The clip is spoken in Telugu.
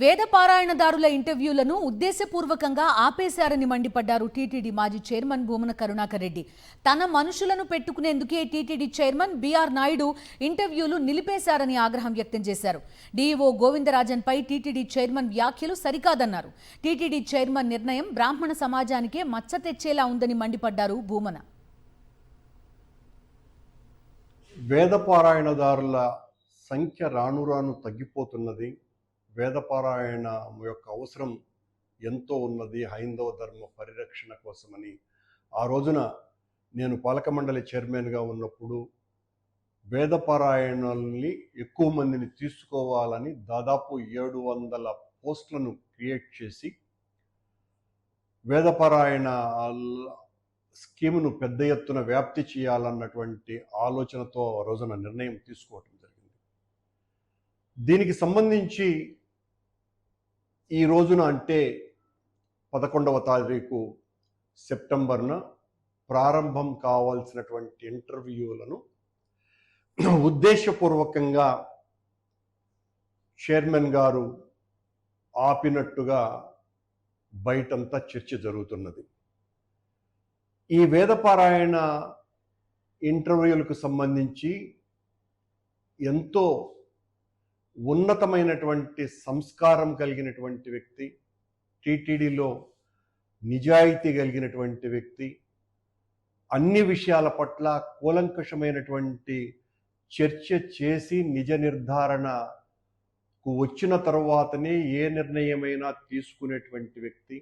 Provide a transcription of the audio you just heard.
వేద పారాయణదారుల ఇంటర్వ్యూలను ఉద్దేశపూర్వకంగా ఆపేశారని మండిపడ్డారు టీటీడీ మాజీ చైర్మన్ భూమన కరుణాకర్ రెడ్డి. తన మనుషులను పెట్టుకునేందుకే టీటీడీ చైర్మన్ బీఆర్ నాయుడు ఇంటర్వ్యూలు నిలిపేశారని ఆగ్రహం వ్యక్తం చేశారు. డీఈఓ గోవిందరాజన్ పై టీటీడీ చైర్మన్ వ్యాఖ్యలు సరికాదన్నారు. టీటీడీ చైర్మన్ నిర్ణయం బ్రాహ్మణ సమాజానికే మచ్చ తెచ్చేలా ఉందని మండిపడ్డారు భూమన. వేద పారాయణదారుల సంఖ్య రాను రాను తగ్గిపోతున్నది. వేదపారాయణ యొక్క అవసరం ఎంతో ఉన్నది హైందవ ధర్మ పరిరక్షణ కోసమని ఆ రోజున నేను పాలక మండలి చైర్మన్గా ఉన్నప్పుడు వేదపారాయణల్ని ఎక్కువ మందిని తీసుకోవాలని దాదాపు 700 పోస్టులను క్రియేట్ చేసి వేదపారాయణ స్కీమును పెద్ద ఎత్తున వ్యాప్తి చేయాలన్నటువంటి ఆలోచనతో ఆ రోజున నిర్ణయం తీసుకోవటం జరిగింది. దీనికి సంబంధించి ఈ రోజున అంటే 11వ తారీఖు సెప్టెంబర్న ప్రారంభం కావాల్సినటువంటి ఇంటర్వ్యూలను ఉద్దేశపూర్వకంగా చైర్మన్ గారు ఆపినట్టుగా బయటంతా చర్చ జరుగుతున్నది. ఈ వేదపారాయణ ఇంటర్వ్యూలకు సంబంధించి ఎంతో ఉన్నతమైనటువంటి సంస్కారం కలిగినటువంటి వ్యక్తి, టీటీడీలో నిజాయితీ కలిగినటువంటి వ్యక్తి, అన్ని విషయాల పట్ల కూలంకషమైనటువంటి చర్చ చేసి నిజ నిర్ధారణకు వచ్చిన తర్వాతనే ఏ నిర్ణయమైనా తీసుకునేటువంటి వ్యక్తి.